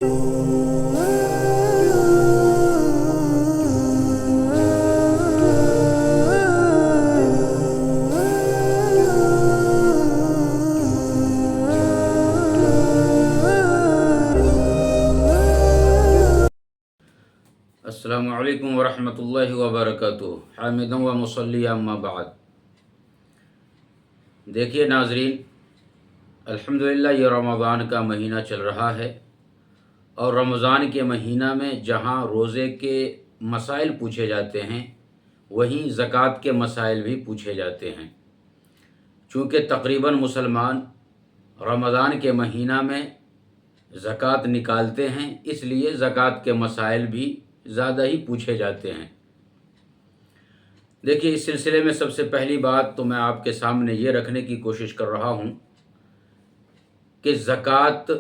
السلام علیکم ورحمۃ اللہ وبرکاتہ۔ حامدًا و مصلیًا اما بعد۔ دیکھیے ناظرین، الحمدللہ یہ رمضان کا مہینہ چل رہا ہے، اور رمضان کے مہینہ میں جہاں روزے کے مسائل پوچھے جاتے ہیں وہیں زکوٰۃ کے مسائل بھی پوچھے جاتے ہیں۔ چونکہ تقریباً مسلمان رمضان کے مہینہ میں زکوٰۃ نکالتے ہیں، اس لیے زکوٰۃ کے مسائل بھی زیادہ ہی پوچھے جاتے ہیں۔ دیکھیے، اس سلسلے میں سب سے پہلی بات تو میں آپ کے سامنے یہ رکھنے کی کوشش کر رہا ہوں کہ زکوٰۃ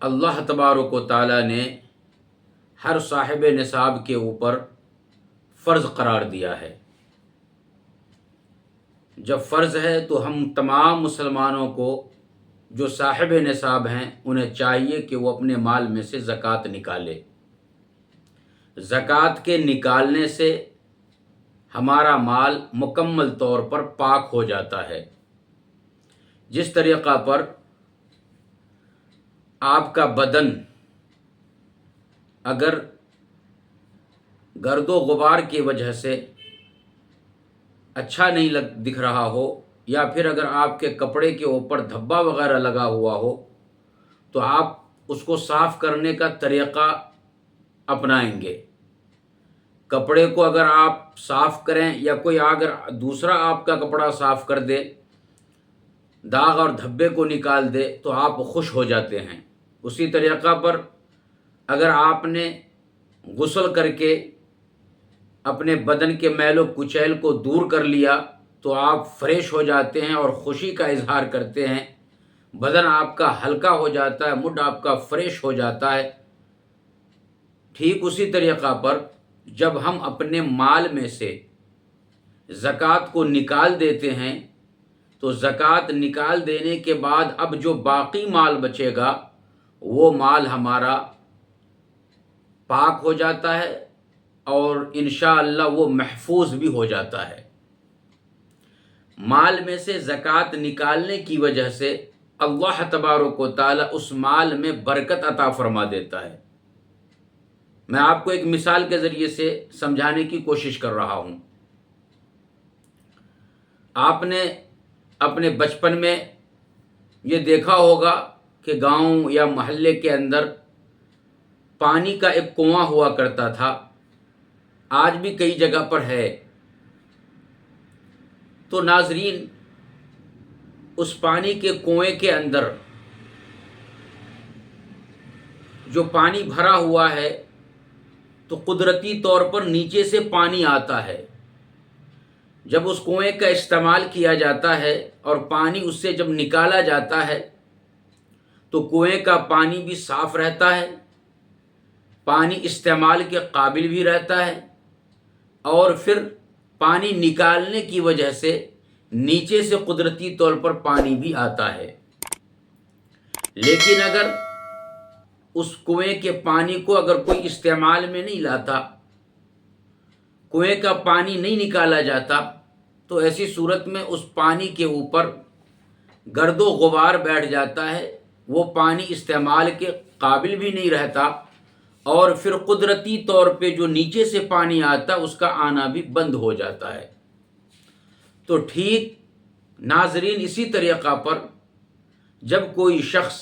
اللہ تبارک و تعالیٰ نے ہر صاحب نصاب کے اوپر فرض قرار دیا ہے۔ جب فرض ہے تو ہم تمام مسلمانوں کو جو صاحب نصاب ہیں انہیں چاہیے کہ وہ اپنے مال میں سے زکوٰۃ نکالے۔ زکوٰۃ کے نکالنے سے ہمارا مال مکمل طور پر پاک ہو جاتا ہے۔ جس طریقہ پر آپ کا بدن اگر گرد و غبار کی وجہ سے اچھا نہیں دکھ رہا ہو، یا پھر اگر آپ کے کپڑے کے اوپر دھبا وغیرہ لگا ہوا ہو، تو آپ اس کو صاف کرنے کا طریقہ اپنائیں گے۔ کپڑے کو اگر آپ صاف کریں یا کوئی اگر دوسرا آپ کا کپڑا صاف کر دے، داغ اور دھبے کو نکال دے، تو آپ خوش ہو جاتے ہیں۔ اسی طریقہ پر اگر آپ نے غسل کر کے اپنے بدن کے میل و کچیل کو دور کر لیا تو آپ فریش ہو جاتے ہیں اور خوشی کا اظہار کرتے ہیں۔ بدن آپ کا ہلکا ہو جاتا ہے، موڈ آپ کا فریش ہو جاتا ہے۔ ٹھیک اسی طریقہ پر جب ہم اپنے مال میں سے زکوٰۃ کو نکال دیتے ہیں تو زکوٰۃ نکال دینے کے بعد اب جو باقی مال بچے گا وہ مال ہمارا پاک ہو جاتا ہے، اور انشاءاللہ وہ محفوظ بھی ہو جاتا ہے۔ مال میں سے زکوٰۃ نکالنے کی وجہ سے اللہ تبارک و تعالیٰ اس مال میں برکت عطا فرما دیتا ہے۔ میں آپ کو ایک مثال کے ذریعے سے سمجھانے کی کوشش کر رہا ہوں۔ آپ نے اپنے بچپن میں یہ دیکھا ہوگا کہ گاؤں یا محلے کے اندر پانی کا ایک کنواں ہوا کرتا تھا، آج بھی کئی جگہ پر ہے۔ تو ناظرین، اس پانی کے کنویں کے اندر جو پانی بھرا ہوا ہے تو قدرتی طور پر نیچے سے پانی آتا ہے۔ جب اس کنویں کا استعمال کیا جاتا ہے اور پانی اس سے جب نکالا جاتا ہے تو کنویں کا پانی بھی صاف رہتا ہے، پانی استعمال کے قابل بھی رہتا ہے، اور پھر پانی نکالنے کی وجہ سے نیچے سے قدرتی طور پر پانی بھی آتا ہے۔ لیکن اگر اس کنویں کے پانی کو اگر کوئی استعمال میں نہیں لاتا، کنویں کا پانی نہیں نکالا جاتا، تو ایسی صورت میں اس پانی کے اوپر گرد و غبار بیٹھ جاتا ہے، وہ پانی استعمال کے قابل بھی نہیں رہتا، اور پھر قدرتی طور پہ جو نیچے سے پانی آتا اس کا آنا بھی بند ہو جاتا ہے۔ تو ٹھیک ناظرین اسی طریقہ پر جب کوئی شخص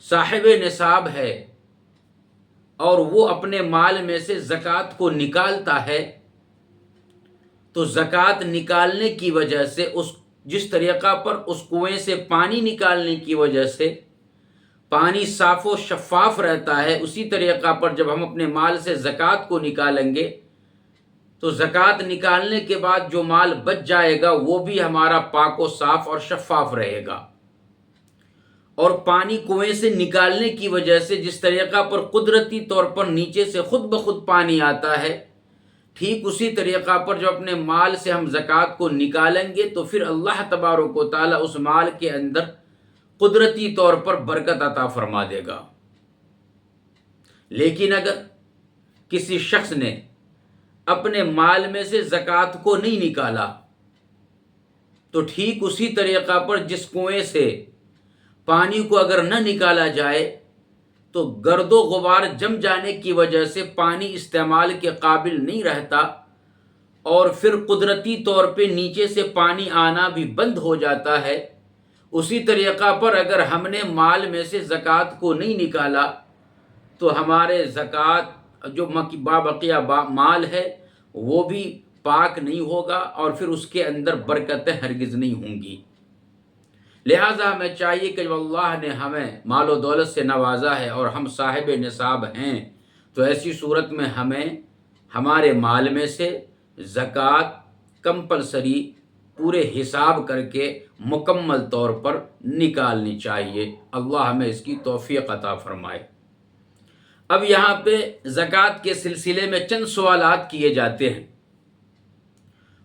صاحب نصاب ہے اور وہ اپنے مال میں سے زکوٰۃ کو نکالتا ہے تو زکوٰۃ نکالنے کی وجہ سے جس طریقہ پر اس کنویں سے پانی نکالنے کی وجہ سے پانی صاف و شفاف رہتا ہے، اسی طریقہ پر جب ہم اپنے مال سے زکوٰۃ کو نکالیں گے تو زکوٰۃ نکالنے کے بعد جو مال بچ جائے گا وہ بھی ہمارا پاک و صاف اور شفاف رہے گا۔ اور پانی کنویں سے نکالنے کی وجہ سے جس طریقہ پر قدرتی طور پر نیچے سے خود بخود پانی آتا ہے، ٹھیک اسی طریقہ پر جو اپنے مال سے ہم زکوٰۃ کو نکالیں گے تو پھر اللہ تبارک و تعالیٰ اس مال کے اندر قدرتی طور پر برکت عطا فرما دے گا۔ لیکن اگر کسی شخص نے اپنے مال میں سے زکوٰۃ کو نہیں نکالا تو ٹھیک اسی طریقہ پر جس کنویں سے پانی کو اگر نہ نکالا جائے تو گرد و غبار جم جانے کی وجہ سے پانی استعمال کے قابل نہیں رہتا اور پھر قدرتی طور پہ نیچے سے پانی آنا بھی بند ہو جاتا ہے، اسی طریقہ پر اگر ہم نے مال میں سے زکوٰۃ کو نہیں نکالا تو ہمارے زکوٰۃ جو بابقیہ مال ہے وہ بھی پاک نہیں ہوگا اور پھر اس کے اندر برکتیں ہرگز نہیں ہوں گی۔ لہٰذا ہمیں چاہیے کہ جب اللہ نے ہمیں مال و دولت سے نوازا ہے اور ہم صاحب نصاب ہیں تو ایسی صورت میں ہمیں ہمارے مال میں سے زکوٰۃ کمپلسری پورے حساب کر کے مکمل طور پر نکالنی چاہیے۔ اللہ ہمیں اس کی توفیق عطا فرمائے۔ اب یہاں پہ زکوٰۃ کے سلسلے میں چند سوالات کیے جاتے ہیں۔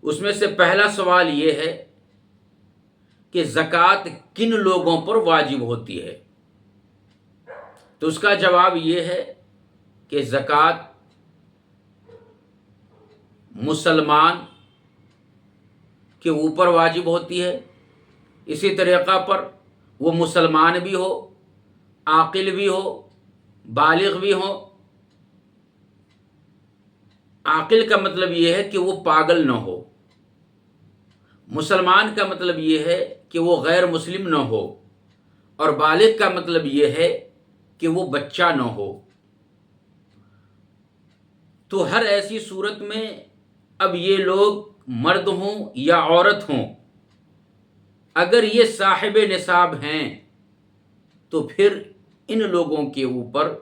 اس میں سے پہلا سوال یہ ہے کہ زکوٰۃ کن لوگوں پر واجب ہوتی ہے؟ تو اس کا جواب یہ ہے کہ زکوٰۃ مسلمان کے اوپر واجب ہوتی ہے، اسی طریقہ پر وہ مسلمان بھی ہو، عاقل بھی ہو، بالغ بھی ہو۔ عاقل کا مطلب یہ ہے کہ وہ پاگل نہ ہو، مسلمان کا مطلب یہ ہے کہ وہ غیر مسلم نہ ہو، اور بالغ کا مطلب یہ ہے کہ وہ بچہ نہ ہو۔ تو ہر ایسی صورت میں اب یہ لوگ مرد ہوں یا عورت ہوں، اگر یہ صاحب نصاب ہیں تو پھر ان لوگوں کے اوپر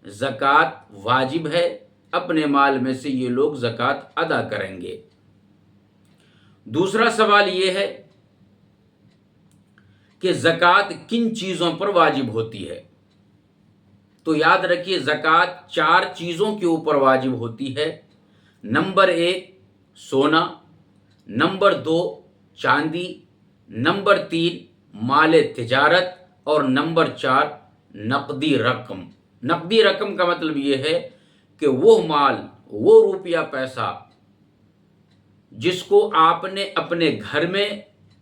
زکوٰۃ واجب ہے، اپنے مال میں سے یہ لوگ زکوٰۃ ادا کریں گے۔ دوسرا سوال یہ ہے کہ زکوٰۃ کن چیزوں پر واجب ہوتی ہے؟ تو یاد رکھیے زکوٰۃ 4 چیزوں کے اوپر واجب ہوتی ہے۔ نمبر 1 سونا، نمبر 2 چاندی، نمبر 3 مال تجارت، اور نمبر 4 نقدی رقم۔ نقدی رقم کا مطلب یہ ہے کہ وہ مال، وہ روپیہ پیسہ جس کو آپ نے اپنے گھر میں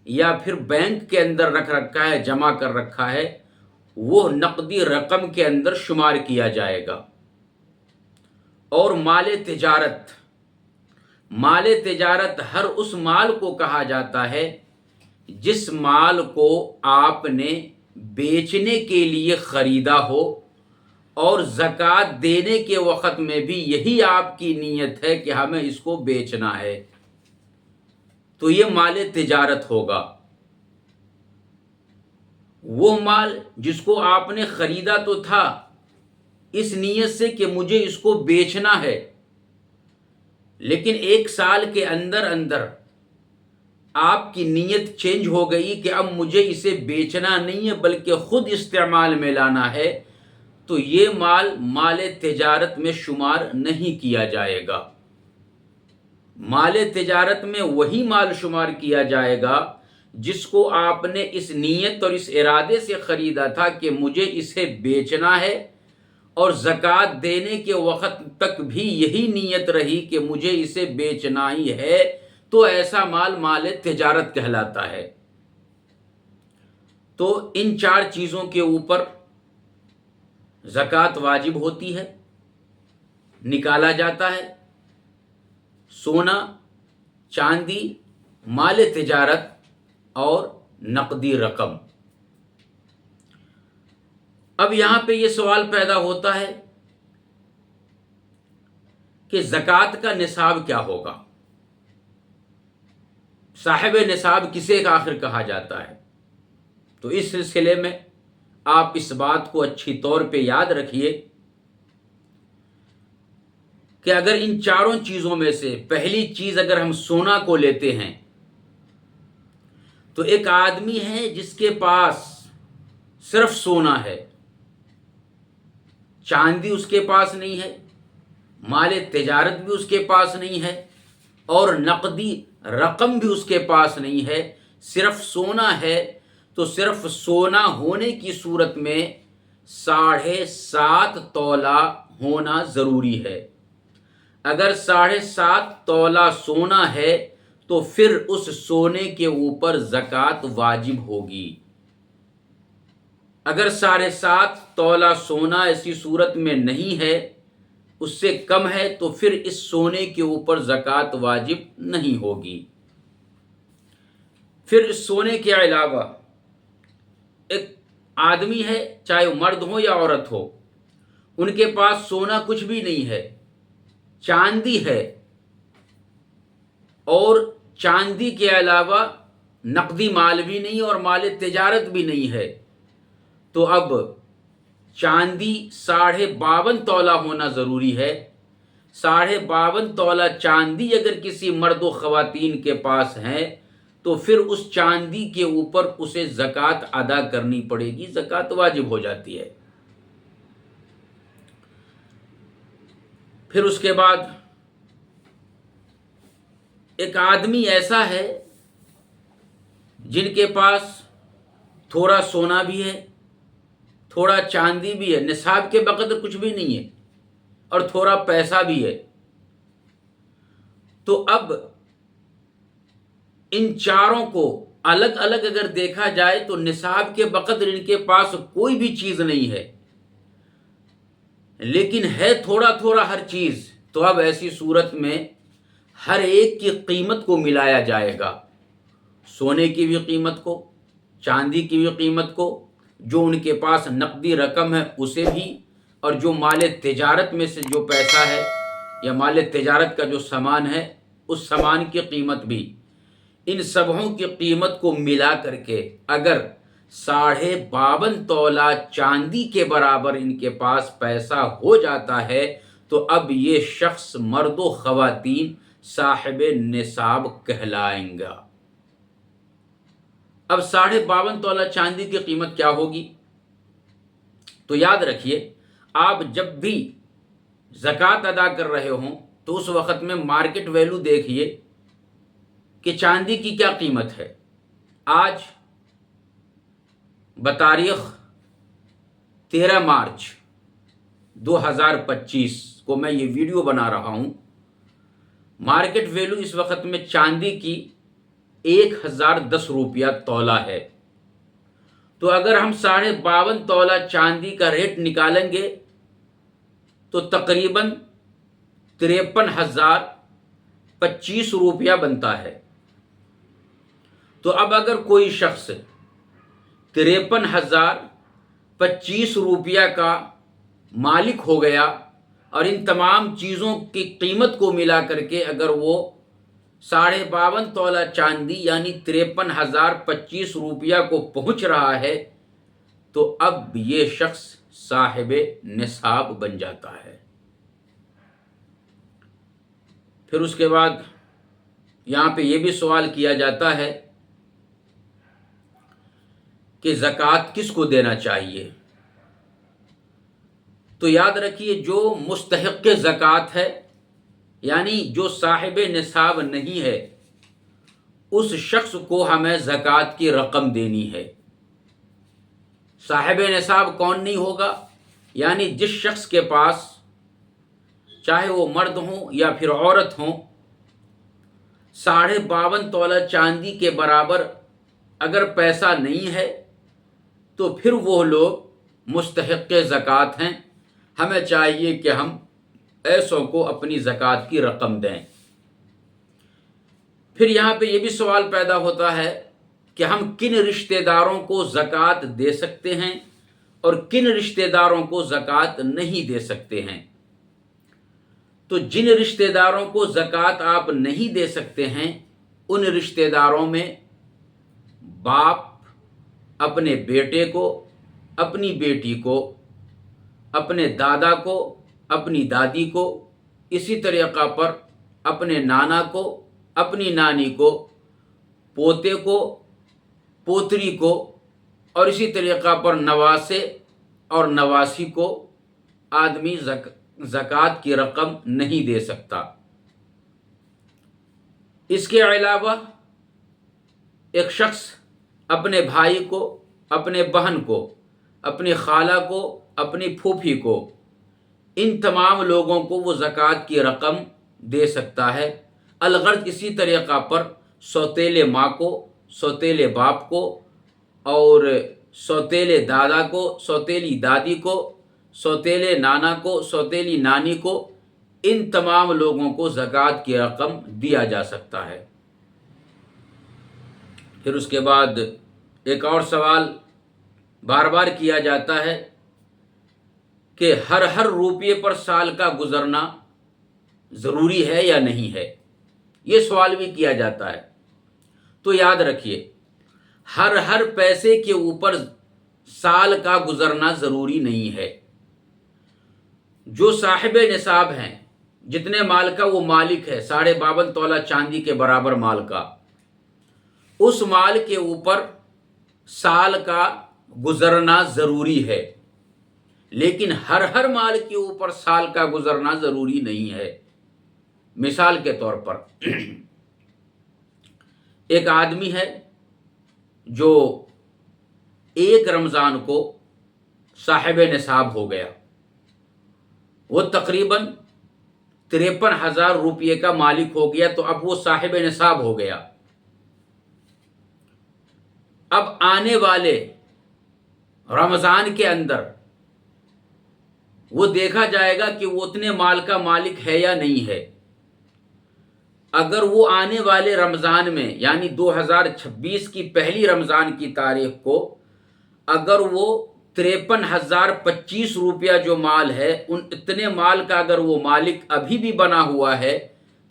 یا پھر بینک کے اندر رکھ رکھا ہے، جمع کر رکھا ہے، وہ نقدی رقم کے اندر شمار کیا جائے گا۔ اور مال تجارت، مال تجارت ہر اس مال کو کہا جاتا ہے جس مال کو آپ نے بیچنے کے لیے خریدا ہو اور زکوٰۃ دینے کے وقت میں بھی یہی آپ کی نیت ہے کہ ہمیں اس کو بیچنا ہے، تو یہ مال تجارت ہوگا۔ وہ مال جس کو آپ نے خریدا تو تھا اس نیت سے کہ مجھے اس کو بیچنا ہے، لیکن 1 سال کے اندر اندر آپ کی نیت چینج ہو گئی کہ اب مجھے اسے بیچنا نہیں ہے بلکہ خود استعمال میں لانا ہے، تو یہ مال تجارت میں شمار نہیں کیا جائے گا۔ مال تجارت میں وہی مال شمار کیا جائے گا جس کو آپ نے اس نیت اور اس ارادے سے خریدا تھا کہ مجھے اسے بیچنا ہے، اور زکوٰۃ دینے کے وقت تک بھی یہی نیت رہی کہ مجھے اسے بیچنا ہی ہے، تو ایسا مال تجارت کہلاتا ہے۔ تو ان 4 چیزوں کے اوپر زکوٰۃ واجب ہوتی ہے، نکالا جاتا ہے: سونا، چاندی، مال تجارت اور نقدی رقم۔ اب یہاں پہ یہ سوال پیدا ہوتا ہے کہ زکوٰۃ کا نصاب کیا ہوگا؟ صاحب نصاب کسے آخر کہا جاتا ہے؟ تو اس سلسلے میں آپ اس بات کو اچھی طور پہ یاد رکھیے کہ اگر ان 4 چیزوں میں سے پہلی چیز اگر ہم سونا کو لیتے ہیں تو ایک آدمی ہے جس کے پاس صرف سونا ہے، چاندی اس کے پاس نہیں ہے، مال تجارت بھی اس کے پاس نہیں ہے، اور نقدی رقم بھی اس کے پاس نہیں ہے، صرف سونا ہے، تو صرف سونا ہونے کی صورت میں 7.5 تولہ ہونا ضروری ہے۔ اگر 7.5 تولہ سونا ہے تو پھر اس سونے کے اوپر زکوٰۃ واجب ہوگی۔ اگر 7.5 تولہ سونا ایسی صورت میں نہیں ہے، اس سے کم ہے، تو پھر اس سونے کے اوپر زکوٰۃ واجب نہیں ہوگی۔ پھر اس سونے کے علاوہ ایک آدمی ہے، چاہے وہ مرد ہو یا عورت ہو، ان کے پاس سونا کچھ بھی نہیں ہے، چاندی ہے، اور چاندی کے علاوہ نقدی مال بھی نہیں اور مال تجارت بھی نہیں ہے، تو اب چاندی 52.5 تولہ ہونا ضروری ہے۔ 52.5 تولہ چاندی اگر کسی مرد و خواتین کے پاس ہے تو پھر اس چاندی کے اوپر اسے زکوٰۃ ادا کرنی پڑے گی، زکوٰۃ واجب ہو جاتی ہے۔ پھر اس کے بعد ایک آدمی ایسا ہے جن کے پاس تھوڑا سونا بھی ہے، تھوڑا چاندی بھی ہے، نصاب کے بقدر کچھ بھی نہیں ہے، اور تھوڑا پیسہ بھی ہے، تو اب ان چاروں کو الگ الگ اگر دیکھا جائے تو نصاب کے بقدر ان کے پاس کوئی بھی چیز نہیں ہے، لیکن ہے تھوڑا تھوڑا ہر چیز، تو اب ایسی صورت میں ہر ایک کی قیمت کو ملایا جائے گا، سونے کی بھی قیمت کو، چاندی کی بھی قیمت کو، جو ان کے پاس نقدی رقم ہے اسے بھی، اور جو مال تجارت میں سے جو پیسہ ہے یا مال تجارت کا جو سامان ہے اس سامان کی قیمت بھی، ان سبوں کی قیمت کو ملا کر کے اگر 52.5 تولہ چاندی کے برابر ان کے پاس پیسہ ہو جاتا ہے تو اب یہ شخص مرد و خواتین صاحب نصاب کہلائیں گا۔ اب 52.5 تولہ چاندی کی قیمت کیا ہوگی؟ تو یاد رکھیے، آپ جب بھی زکوٰۃ ادا کر رہے ہوں تو اس وقت میں مارکیٹ ویلو دیکھیے کہ چاندی کی کیا قیمت ہے۔ آج بتاریخ 13 مارچ 2025 کو میں یہ ویڈیو بنا رہا ہوں، مارکیٹ ویلو اس وقت میں چاندی کی 1010 روپیہ تولہ ہے۔ تو اگر ہم 52.5 تولہ چاندی کا ریٹ نکالیں گے تو تقریباً 53,025 روپیہ بنتا ہے۔ تو اب اگر کوئی شخص 53,025 روپیہ کا مالک ہو گیا اور ان تمام چیزوں کی قیمت کو ملا کر کے اگر وہ 52.5 تولہ چاندی یعنی 53,025 روپیہ کو پہنچ رہا ہے تو اب یہ شخص صاحب نصاب بن جاتا ہے۔ پھر اس کے بعد یہاں پہ یہ بھی سوال کیا جاتا ہے کہ زکوٰۃ کس کو دینا چاہیے؟ تو یاد رکھیے، جو مستحق زکوٰۃ ہے یعنی جو صاحب نصاب نہیں ہے اس شخص کو ہمیں زکوٰۃ کی رقم دینی ہے۔ صاحب نصاب کون نہیں ہوگا؟ یعنی جس شخص کے پاس، چاہے وہ مرد ہوں یا پھر عورت ہوں، 52.5 تولہ چاندی کے برابر اگر پیسہ نہیں ہے تو پھر وہ لوگ مستحق زکوٰۃ ہیں، ہمیں چاہیے کہ ہم ایسوں کو اپنی زکوٰۃ کی رقم دیں۔ پھر یہاں پہ یہ بھی سوال پیدا ہوتا ہے کہ ہم کن رشتہ داروں کو زکوٰۃ دے سکتے ہیں اور کن رشتہ داروں کو زکوٰۃ نہیں دے سکتے ہیں۔ تو جن رشتہ داروں کو زکوٰۃ آپ نہیں دے سکتے ہیں ان رشتہ داروں میں باپ اپنے بیٹے کو، اپنی بیٹی کو، اپنے دادا کو، اپنی دادی کو، اسی طریقہ پر اپنے نانا کو، اپنی نانی کو، پوتے کو، پوتری کو، اور اسی طریقہ پر نواسے اور نواسی کو آدمی زکوٰۃ کی رقم نہیں دے سکتا۔ اس کے علاوہ ایک شخص اپنے بھائی کو، اپنے بہن کو، اپنی خالہ کو، اپنی پھوپھی کو، ان تمام لوگوں کو وہ زکوٰۃ کی رقم دے سکتا ہے۔ الغرض اسی طریقہ پر سوتیلے ماں کو، سوتیلے باپ کو، اور سوتیلے دادا کو، سوتیلی دادی کو، سوتیلے نانا کو، سوتیلی نانی کو، ان تمام لوگوں کو زکوٰۃ کی رقم دیا جا سکتا ہے۔ پھر اس کے بعد ایک اور سوال بار بار کیا جاتا ہے کہ ہر روپیے پر سال کا گزرنا ضروری ہے یا نہیں ہے، یہ سوال بھی کیا جاتا ہے۔ تو یاد رکھیے، ہر پیسے کے اوپر سال کا گزرنا ضروری نہیں ہے۔ جو صاحب نصاب ہیں، جتنے مال کا وہ مالک ہے، 52.5 تولہ چاندی کے برابر مال کا، اس مال کے اوپر سال کا گزرنا ضروری ہے، لیکن ہر مال کے اوپر سال کا گزرنا ضروری نہیں ہے۔ مثال کے طور پر ایک آدمی ہے جو ایک رمضان کو صاحب نصاب ہو گیا، وہ تقریباً 53,000 روپئے کا مالک ہو گیا، تو اب وہ صاحب نصاب ہو گیا۔ اب آنے والے رمضان کے اندر وہ دیکھا جائے گا کہ وہ اتنے مال کا مالک ہے یا نہیں ہے۔ اگر وہ آنے والے رمضان میں یعنی 2026 کی پہلی رمضان کی تاریخ کو اگر وہ 53,025 روپیہ جو مال ہے، اتنے مال کا اگر وہ مالک ابھی بھی بنا ہوا ہے،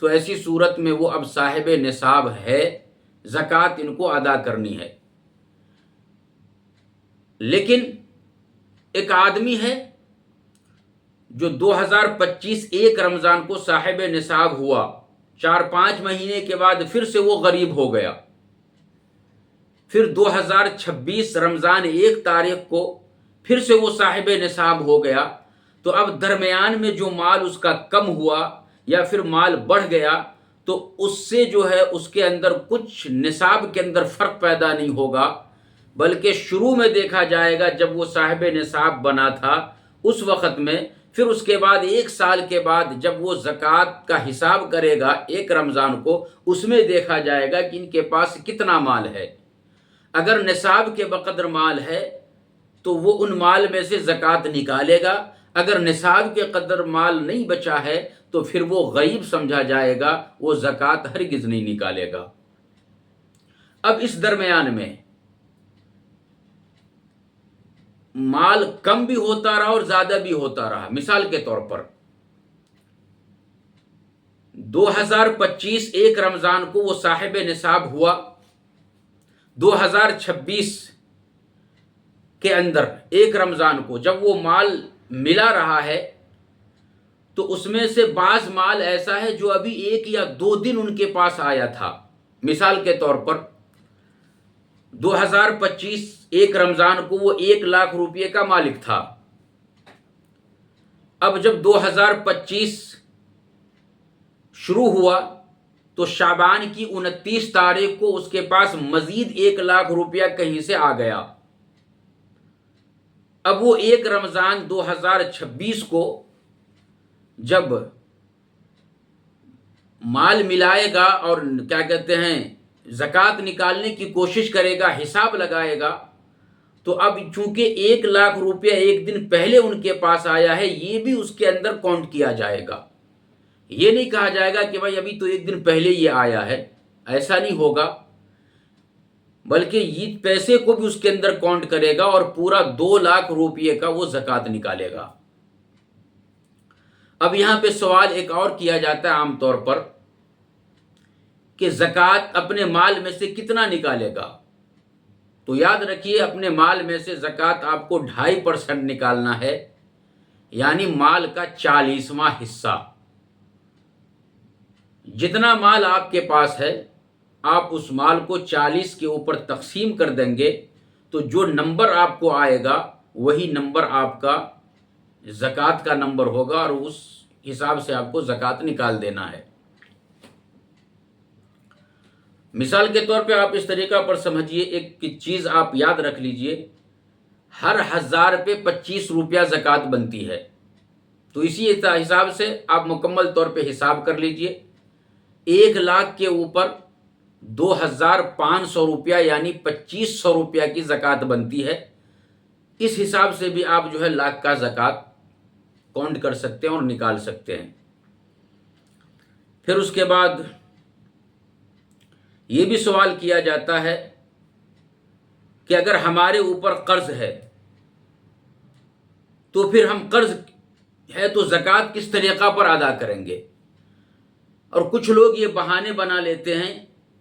تو ایسی صورت میں وہ اب صاحب نصاب ہے، زکوٰۃ ان کو ادا کرنی ہے۔ لیکن ایک آدمی ہے جو 2025 ایک رمضان کو صاحب نصاب ہوا، 4-5 مہینے کے بعد پھر سے وہ غریب ہو گیا، پھر 2026 رمضان 1 تاریخ کو پھر سے وہ صاحب نصاب ہو گیا، تو اب درمیان میں جو مال اس کا کم ہوا یا پھر مال بڑھ گیا، تو اس سے جو ہے اس کے اندر کچھ نصاب کے اندر فرق پیدا نہیں ہوگا، بلکہ شروع میں دیکھا جائے گا جب وہ صاحب نصاب بنا تھا اس وقت میں، پھر اس کے بعد 1 سال کے بعد جب وہ زکوٰۃ کا حساب کرے گا ایک رمضان کو، اس میں دیکھا جائے گا کہ ان کے پاس کتنا مال ہے۔ اگر نصاب کے بقدر مال ہے تو وہ ان مال میں سے زکوٰۃ نکالے گا، اگر نصاب کے قدر مال نہیں بچا ہے تو پھر وہ غریب سمجھا جائے گا، وہ زکوٰۃ ہرگز نہیں نکالے گا۔ اب اس درمیان میں مال کم بھی ہوتا رہا اور زیادہ بھی ہوتا رہا۔ مثال کے طور پر 2025 ایک رمضان کو وہ صاحب نصاب ہوا، 2026 کے اندر ایک رمضان کو جب وہ مال ملا رہا ہے، تو اس میں سے بعض مال ایسا ہے جو ابھی 1 یا 2 دن ان کے پاس آیا تھا۔ مثال کے طور پر 2025 ایک رمضان کو وہ 1 لاکھ روپئے کا مالک تھا، اب جب 2025 شروع ہوا تو شعبان کی 29 تاریخ کو اس کے پاس مزید 1 لاکھ روپیہ کہیں سے آ گیا۔ اب وہ 1 رمضان 2026 کو جب مال ملائے گا اور کیا کہتے ہیں زکوٰۃ نکالنے کی کوشش کرے گا، حساب لگائے گا، تو اب چونکہ 1 لاکھ روپیہ 1 دن پہلے ان کے پاس آیا ہے، یہ بھی اس کے اندر کاؤنٹ کیا جائے گا۔ یہ نہیں کہا جائے گا کہ بھائی ابھی تو 1 دن پہلے یہ آیا ہے، ایسا نہیں ہوگا، بلکہ یہ پیسے کو بھی اس کے اندر کاؤنٹ کرے گا اور پورا 2 لاکھ روپیے کا وہ زکوٰۃ نکالے گا۔ اب یہاں پہ سوال ایک اور کیا جاتا ہے عام طور پر کہ زکوٰۃ اپنے مال میں سے کتنا نکالے گا؟ تو یاد رکھیے اپنے مال میں سے زکوٰۃ آپ کو 2.5% نکالنا ہے، یعنی مال کا 40واں حصہ۔ جتنا مال آپ کے پاس ہے آپ اس مال کو 40 کے اوپر تقسیم کر دیں گے، تو جو نمبر آپ کو آئے گا وہی نمبر آپ کا زکوٰۃ کا نمبر ہوگا، اور اس حساب سے آپ کو زکوٰۃ نکال دینا ہے۔ مثال کے طور پہ آپ اس طریقہ پر سمجھیے، ایک چیز آپ یاد رکھ لیجئے، ہر 1000 پہ 25 روپیہ زکوٰۃ بنتی ہے۔ تو اسی حساب سے آپ مکمل طور پہ حساب کر لیجئے، 1,00,000 کے اوپر 2,500 روپیہ یعنی 2,500 روپیہ کی زکوٰۃ بنتی ہے۔ اس حساب سے بھی آپ جو ہے لاکھ کا زکوٰۃ کاؤنٹ کر سکتے ہیں اور نکال سکتے ہیں۔ پھر اس کے بعد یہ بھی سوال کیا جاتا ہے کہ اگر ہمارے اوپر قرض ہے تو پھر ہم قرض ہے تو زکوٰۃ کس طریقہ پر ادا کریں گے؟ اور کچھ لوگ یہ بہانے بنا لیتے ہیں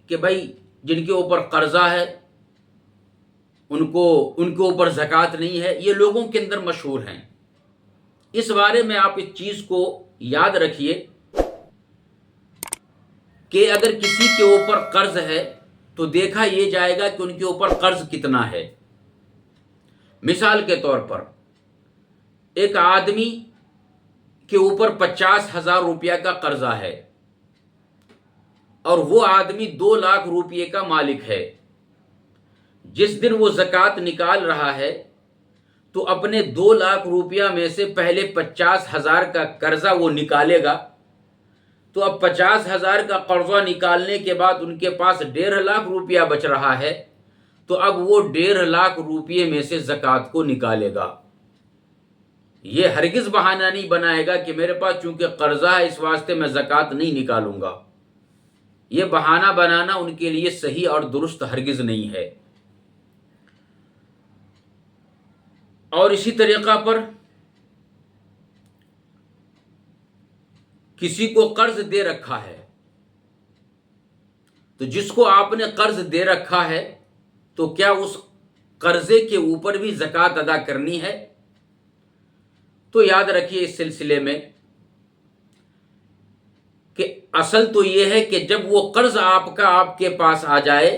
کہ بھائی جن کے اوپر قرضہ ہے ان کے اوپر زکوٰۃ نہیں ہے، یہ لوگوں کے اندر مشہور ہیں۔ اس بارے میں آپ اس چیز کو یاد رکھیے کہ اگر کسی کے اوپر قرض ہے تو دیکھا یہ جائے گا کہ ان کے اوپر قرض کتنا ہے۔ مثال کے طور پر ایک آدمی کے اوپر 50,000 روپیہ کا قرضہ ہے اور وہ آدمی 2,00,000 روپیے کا مالک ہے۔ جس دن وہ زکوٰۃ نکال رہا ہے تو اپنے 2,00,000 روپیہ میں سے پہلے 50,000 کا قرضہ وہ نکالے گا۔ تو اب 50,000 کا قرضہ نکالنے کے بعد ان کے پاس 1,50,000 روپیہ بچ رہا ہے، تو اب وہ 1,50,000 روپیے میں سے زکوٰۃ کو نکالے گا۔ یہ ہرگز بہانہ نہیں بنائے گا کہ میرے پاس چونکہ قرضہ ہے اس واسطے میں زکوٰۃ نہیں نکالوں گا۔ یہ بہانہ بنانا ان کے لیے صحیح اور درست ہرگز نہیں ہے۔ اور اسی طریقہ پر کسی کو قرض دے رکھا ہے، تو جس کو آپ نے قرض دے رکھا ہے تو کیا اس قرضے کے اوپر بھی زکوٰۃ ادا کرنی ہے؟ تو یاد رکھیے اس سلسلے میں کہ اصل تو یہ ہے کہ جب وہ قرض آپ کے پاس آ جائے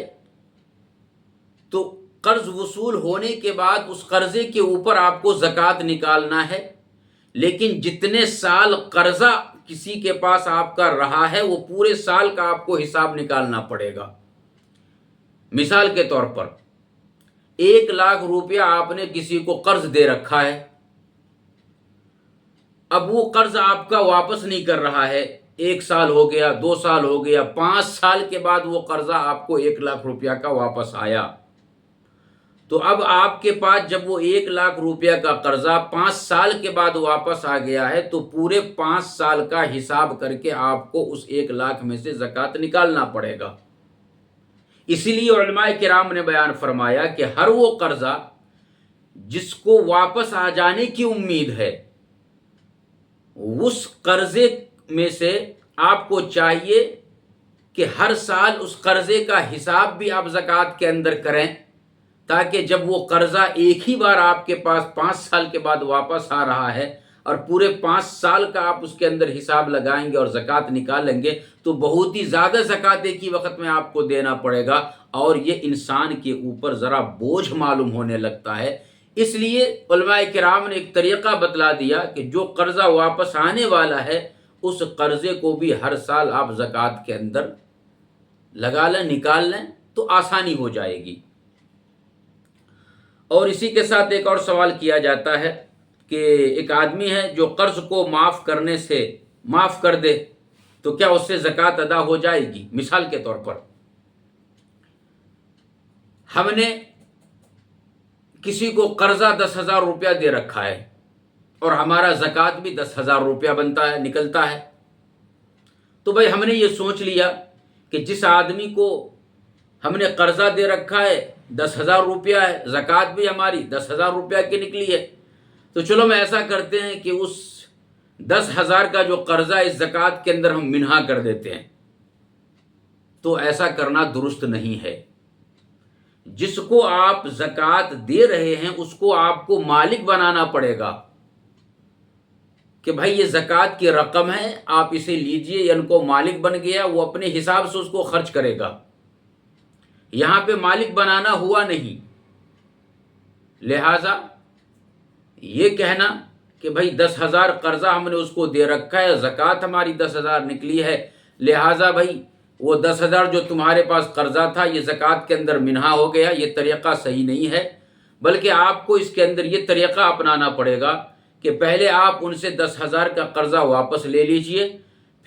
تو قرض وصول ہونے کے بعد اس قرضے کے اوپر آپ کو زکوٰۃ نکالنا ہے، لیکن جتنے سال قرضہ کسی کے پاس آپ کا رہا ہے وہ پورے سال کا آپ کو حساب نکالنا پڑے گا۔ مثال کے طور پر 1,00,000 روپیہ آپ نے کسی کو قرض دے رکھا ہے، اب وہ قرض آپ کا واپس نہیں کر رہا ہے، 1 سال ہو گیا، 2 سال ہو گیا، 5 سال کے بعد وہ قرضہ آپ کو 1,00,000 روپیہ کا واپس آیا، تو اب آپ کے پاس جب وہ 1,00,000 روپیہ کا قرضہ 5 سال کے بعد واپس آ گیا ہے تو پورے 5 سال کا حساب کر کے آپ کو اس 1,00,000 میں سے زکوٰۃ نکالنا پڑے گا۔ اسی لیے علماء کرام نے بیان فرمایا کہ ہر وہ قرضہ جس کو واپس آ جانے کی امید ہے اس قرضے میں سے آپ کو چاہیے کہ ہر سال اس قرضے کا حساب بھی آپ زکوٰۃ کے اندر کریں، تاکہ جب وہ قرضہ ایک ہی بار آپ کے پاس 5 سال کے بعد واپس آ رہا ہے اور پورے 5 سال کا آپ اس کے اندر حساب لگائیں گے اور زکوٰۃ نکالیں گے تو بہت ہی زیادہ زکوٰۃ ایک ہی وقت میں آپ کو دینا پڑے گا، اور یہ انسان کے اوپر ذرا بوجھ معلوم ہونے لگتا ہے۔ اس لیے علماء کرام نے ایک طریقہ بتلا دیا کہ جو قرضہ واپس آنے والا ہے اس قرضے کو بھی ہر سال آپ زکوٰۃ کے اندر لگا لیں، نکال لیں تو آسانی ہو جائے گی۔ اور اسی کے ساتھ ایک اور سوال کیا جاتا ہے کہ ایک آدمی ہے جو قرض کو معاف کر دے تو کیا اس سے زکوٰۃ ادا ہو جائے گی؟ مثال کے طور پر ہم نے کسی کو قرضہ 10,000 روپیہ دے رکھا ہے اور ہمارا زکوٰۃ بھی 10,000 روپیہ بنتا ہے، نکلتا ہے، تو بھائی ہم نے یہ سوچ لیا کہ جس آدمی کو ہم نے قرضہ دے رکھا ہے 10,000 روپیہ ہے، زکوٰۃ بھی ہماری 10,000 روپیہ کی نکلی ہے، تو چلو میں ایسا کرتے ہیں کہ اس 10,000 کا جو قرضہ اس زکوٰۃ کے اندر ہم منہا کر دیتے ہیں۔ تو ایسا کرنا درست نہیں ہے۔ جس کو آپ زکوٰۃ دے رہے ہیں اس کو آپ کو مالک بنانا پڑے گا کہ بھائی یہ زکوٰۃ کی رقم ہے، آپ اسے لیجئے، یا ان کو مالک بن گیا، وہ اپنے حساب سے اس کو خرچ کرے گا۔ یہاں پہ مالک بنانا ہوا نہیں، لہذا یہ کہنا کہ بھائی 10,000 قرضہ ہم نے اس کو دے رکھا ہے، زکوٰۃ ہماری 10,000 نکلی ہے، لہذا بھائی وہ 10,000 جو تمہارے پاس قرضہ تھا یہ زکوٰۃ کے اندر منہا ہو گیا، یہ طریقہ صحیح نہیں ہے، بلکہ آپ کو اس کے اندر یہ طریقہ اپنانا پڑے گا کہ پہلے آپ ان سے 10,000 کا قرضہ واپس لے لیجئے،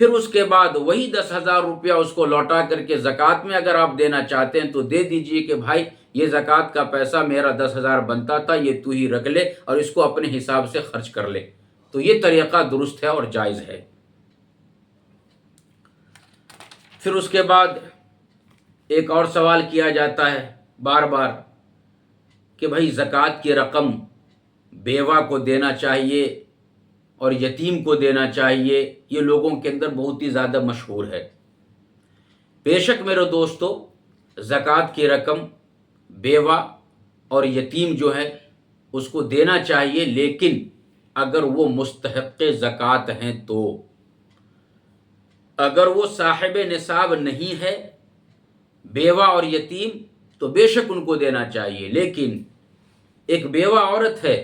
پھر اس کے بعد وہی 10,000 روپیہ اس کو لوٹا کر کے زکوٰۃ میں اگر آپ دینا چاہتے ہیں تو دے دیجئے کہ بھائی یہ زکوٰۃ کا پیسہ میرا 10,000 بنتا تھا، یہ تو ہی رکھ لے اور اس کو اپنے حساب سے خرچ کر لے۔ تو یہ طریقہ درست ہے اور جائز ہے۔ پھر اس کے بعد ایک اور سوال کیا جاتا ہے بار بار کہ بھائی زکوٰۃ کی رقم بیوہ کو دینا چاہیے اور یتیم کو دینا چاہیے، یہ لوگوں کے اندر بہت ہی زیادہ مشہور ہے۔ بے شک میرے دوستو، زکوٰۃ کی رقم بیوہ اور یتیم جو ہے اس کو دینا چاہیے، لیکن اگر وہ مستحق زکوٰۃ ہیں تو۔ اگر وہ صاحب نصاب نہیں ہے بیوہ اور یتیم تو بے شک ان کو دینا چاہیے، لیکن ایک بیوہ عورت ہے،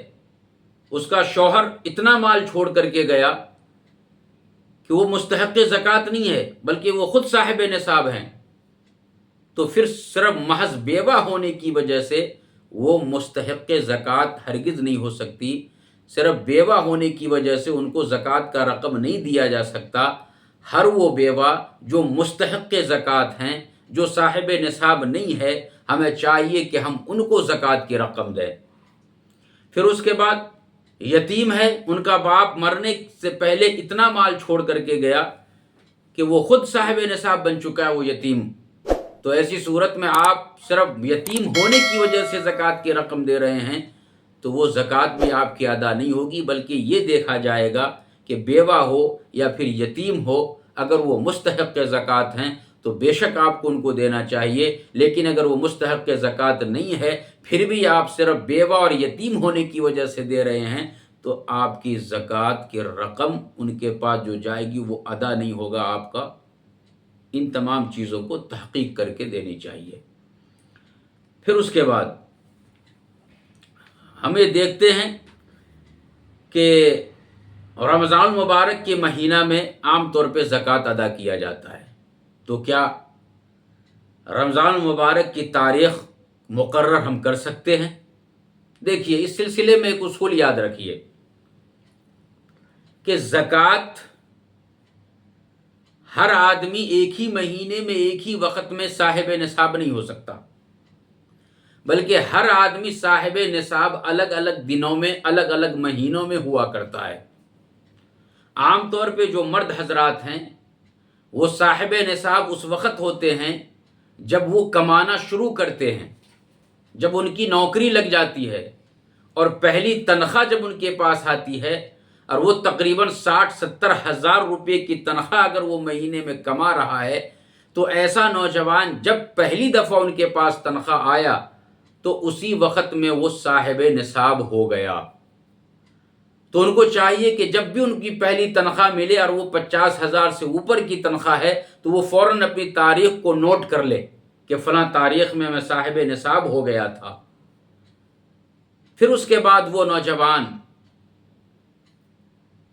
اس کا شوہر اتنا مال چھوڑ کر کے گیا کہ وہ مستحق زکوٰۃ نہیں ہے بلکہ وہ خود صاحب نصاب ہیں، تو پھر صرف محض بیوہ ہونے کی وجہ سے وہ مستحق زکوٰۃ ہرگز نہیں ہو سکتی۔ صرف بیوہ ہونے کی وجہ سے ان کو زکوٰۃ کا رقم نہیں دیا جا سکتا۔ ہر وہ بیوہ جو مستحق زکوٰۃ ہیں، جو صاحب نصاب نہیں ہے، ہمیں چاہیے کہ ہم ان کو زکوٰۃ کی رقم دیں۔ پھر اس کے بعد یتیم ہے، ان کا باپ مرنے سے پہلے اتنا مال چھوڑ کر کے گیا کہ وہ خود صاحب نصاب بن چکا ہے وہ یتیم، تو ایسی صورت میں آپ صرف یتیم ہونے کی وجہ سے زکوٰۃ کی رقم دے رہے ہیں تو وہ زکوٰۃ بھی آپ کی ادا نہیں ہوگی، بلکہ یہ دیکھا جائے گا کہ بیوہ ہو یا پھر یتیم ہو، اگر وہ مستحق زکوٰۃ ہیں تو بے شک آپ کو ان کو دینا چاہیے، لیکن اگر وہ مستحق زکوٰۃ نہیں ہے پھر بھی آپ صرف بیوہ اور یتیم ہونے کی وجہ سے دے رہے ہیں تو آپ کی زکوٰۃ کی رقم ان کے پاس جو جائے گی وہ ادا نہیں ہوگا آپ کا۔ ان تمام چیزوں کو تحقیق کر کے دینی چاہیے۔ پھر اس کے بعد ہمیں دیکھتے ہیں کہ رمضان المبارک کے مہینہ میں عام طور پہ زکوٰۃ ادا کیا جاتا ہے، تو کیا رمضان المبارک کی تاریخ مقرر ہم کر سکتے ہیں؟ دیکھیے، اس سلسلے میں ایک اصول یاد رکھیے کہ زکوٰۃ ہر آدمی ایک ہی مہینے میں ایک ہی وقت میں صاحب نصاب نہیں ہو سکتا، بلکہ ہر آدمی صاحب نصاب الگ الگ دنوں میں الگ الگ مہینوں میں ہوا کرتا ہے۔ عام طور پہ جو مرد حضرات ہیں وہ صاحب نصاب اس وقت ہوتے ہیں جب وہ کمانا شروع کرتے ہیں، جب ان کی نوکری لگ جاتی ہے اور پہلی تنخواہ جب ان کے پاس آتی ہے اور وہ تقریباً 60-70 ہزار روپے کی تنخواہ اگر وہ مہینے میں کما رہا ہے تو ایسا نوجوان جب پہلی دفعہ ان کے پاس تنخواہ آیا تو اسی وقت میں وہ صاحب نصاب ہو گیا۔ تو ان کو چاہیے کہ جب بھی ان کی پہلی تنخواہ ملے اور وہ 50,000 سے اوپر کی تنخواہ ہے تو وہ فوراً اپنی تاریخ کو نوٹ کر لے کہ فلاں تاریخ میں صاحب نصاب ہو گیا تھا۔ پھر اس کے بعد وہ نوجوان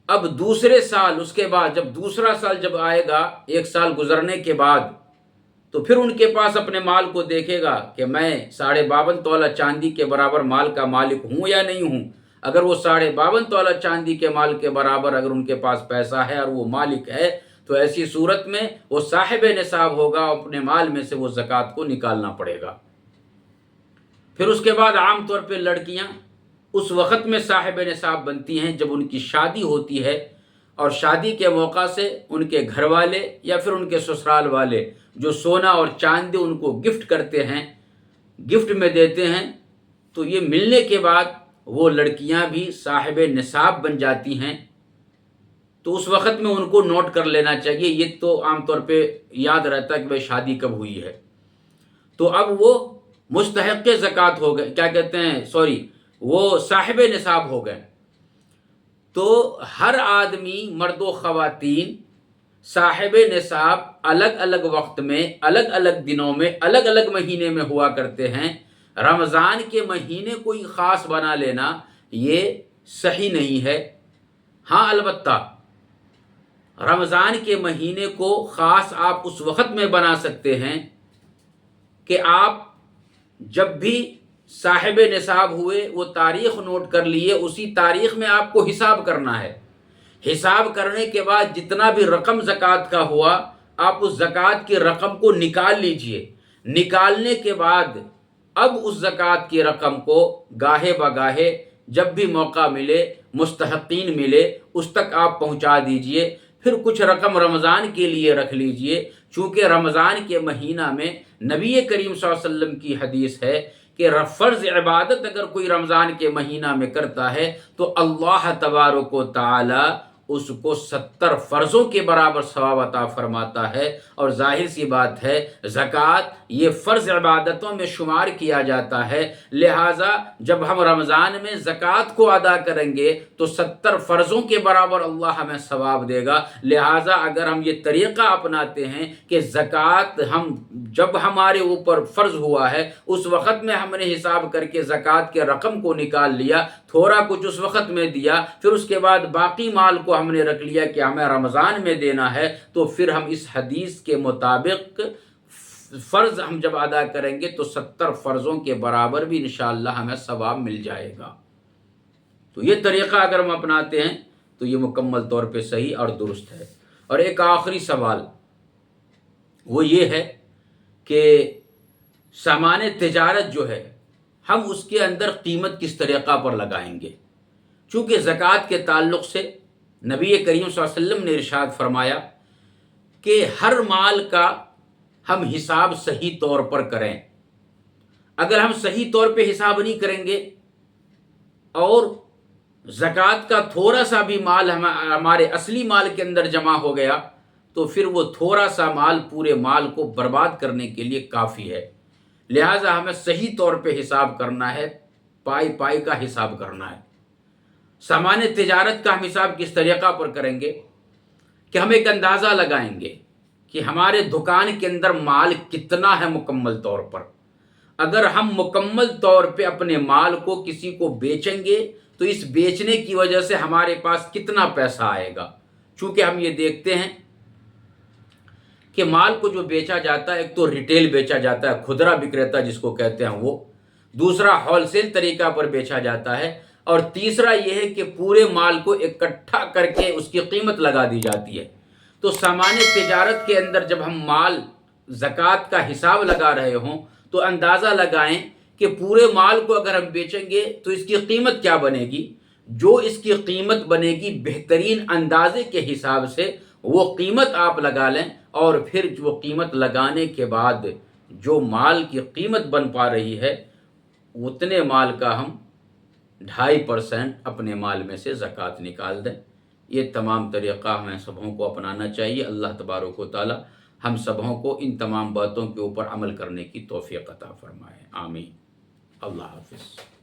اب دوسرے سال، اس کے بعد جب دوسرا سال جب آئے گا، 1 سال گزرنے کے بعد، تو پھر ان کے پاس اپنے مال کو دیکھے گا کہ میں 52.5 تولہ چاندی کے برابر مال کا مالک ہوں یا نہیں ہوں۔ اگر وہ 52.5 تولہ چاندی کے مال کے برابر اگر ان کے پاس پیسہ ہے اور وہ مالک ہے تو ایسی صورت میں وہ صاحب نصاب ہوگا، اپنے مال میں سے وہ زکوٰۃ کو نکالنا پڑے گا۔ پھر اس کے بعد عام طور پہ لڑکیاں اس وقت میں صاحب نصاب بنتی ہیں جب ان کی شادی ہوتی ہے، اور شادی کے موقع سے ان کے گھر والے یا پھر ان کے سسرال والے جو سونا اور چاندی ان کو گفٹ کرتے ہیں، گفٹ میں دیتے ہیں، تو یہ ملنے کے بعد وہ لڑکیاں بھی صاحب نصاب بن جاتی ہیں۔ تو اس وقت میں ان کو نوٹ کر لینا چاہیے، یہ تو عام طور پہ یاد رہتا ہے کہ بھائی شادی کب ہوئی ہے، تو اب وہ مستحق زکوٰۃ ہو گئے، وہ صاحب نصاب ہو گئے۔ تو ہر آدمی، مرد و خواتین، صاحب نصاب الگ الگ وقت میں، الگ الگ دنوں میں، الگ الگ مہینے میں ہوا کرتے ہیں۔ رمضان کے مہینے کوئی خاص بنا لینا یہ صحیح نہیں ہے۔ ہاں، البتہ رمضان کے مہینے کو خاص آپ اس وقت میں بنا سکتے ہیں کہ آپ جب بھی صاحب نصاب ہوئے وہ تاریخ نوٹ کر لیے، اسی تاریخ میں آپ کو حساب کرنا ہے۔ حساب کرنے کے بعد جتنا بھی رقم زکوٰۃ کا ہوا، آپ اس زکوٰۃ کی رقم کو نکال لیجئے۔ نکالنے کے بعد اب اس زکوٰۃ کی رقم کو گاہے بگاہے جب بھی موقع ملے، مستحقین ملے، اس تک آپ پہنچا دیجئے۔ پھر کچھ رقم رمضان کے لیے رکھ لیجئے، چونکہ رمضان کے مہینہ میں نبی کریم صلی اللہ علیہ وسلم کی حدیث ہے کہ فرض عبادت اگر کوئی رمضان کے مہینہ میں کرتا ہے تو اللہ تبارک و تعالی اس کو 70 فرضوں کے برابر ثواب عطا فرماتا ہے۔ اور ظاہر سی بات ہے زکوٰۃ یہ فرض عبادتوں میں شمار کیا جاتا ہے، لہٰذا جب ہم رمضان میں زکوٰۃ کو ادا کریں گے تو 70 فرضوں کے برابر اللہ ہمیں ثواب دے گا۔ لہٰذا اگر ہم یہ طریقہ اپناتے ہیں کہ زکوٰۃ جب ہمارے اوپر فرض ہوا ہے اس وقت میں ہم نے حساب کر کے زکوٰۃ کے رقم کو نکال لیا، تھوڑا کچھ اس وقت میں دیا، پھر اس کے بعد باقی مال کو ہم نے رکھ لیا کہ ہمیں رمضان میں دینا ہے، تو پھر ہم اس حدیث کے مطابق فرض ہم جب ادا کریں گے تو 70 فرضوں کے برابر بھی انشاءاللہ ہمیں ثواب مل جائے گا۔ تو یہ طریقہ اگر ہم اپناتے ہیں تو یہ مکمل طور پہ صحیح اور درست ہے۔ اور ایک آخری سوال وہ یہ ہے کہ سامان تجارت جو ہے ہم اس کے اندر قیمت کس طریقہ پر لگائیں گے؟ چونکہ زکوٰۃ کے تعلق سے نبی کریم صلی اللہ علیہ وسلم نے ارشاد فرمایا کہ ہر مال کا ہم حساب صحیح طور پر کریں۔ اگر ہم صحیح طور پہ حساب نہیں کریں گے اور زکوٰۃ کا تھوڑا سا بھی مال ہمارے اصلی مال کے اندر جمع ہو گیا تو پھر وہ تھوڑا سا مال پورے مال کو برباد کرنے کے لیے کافی ہے۔ لہٰذا ہمیں صحیح طور پہ حساب کرنا ہے، پائی پائی کا حساب کرنا ہے۔ سامان تجارت کا ہم حساب کس طریقہ پر کریں گے کہ ہم ایک اندازہ لگائیں گے کہ ہمارے دکان کے اندر مال کتنا ہے مکمل طور پر۔ اگر ہم مکمل طور پہ اپنے مال کو کسی کو بیچیں گے تو اس بیچنے کی وجہ سے ہمارے پاس کتنا پیسہ آئے گا، چونکہ ہم یہ دیکھتے ہیں کہ مال کو جو بیچا جاتا ہے، ایک تو ریٹیل بیچا جاتا ہے، کھدرا وکریتا جس کو کہتے ہیں وہ، دوسرا ہول سیل طریقہ پر بیچا جاتا ہے، اور تیسرا یہ ہے کہ پورے مال کو اکٹھا کر کے اس کی قیمت لگا دی جاتی ہے۔ تو سامان تجارت کے اندر جب ہم مال زکوٰۃ کا حساب لگا رہے ہوں تو اندازہ لگائیں کہ پورے مال کو اگر ہم بیچیں گے تو اس کی قیمت کیا بنے گی۔ جو اس کی قیمت بنے گی بہترین اندازے کے حساب سے وہ قیمت آپ لگا لیں، اور پھر وہ قیمت لگانے کے بعد جو مال کی قیمت بن پا رہی ہے اتنے مال کا ہم 2.5% اپنے مال میں سے زکوٰۃ نکال دیں۔ یہ تمام طریقہ ہمیں سبھوں کو اپنانا چاہیے۔ اللہ تبارک و تعالی ہم سبھوں کو ان تمام باتوں کے اوپر عمل کرنے کی توفیق عطا فرمائے، آمین۔ اللہ حافظ۔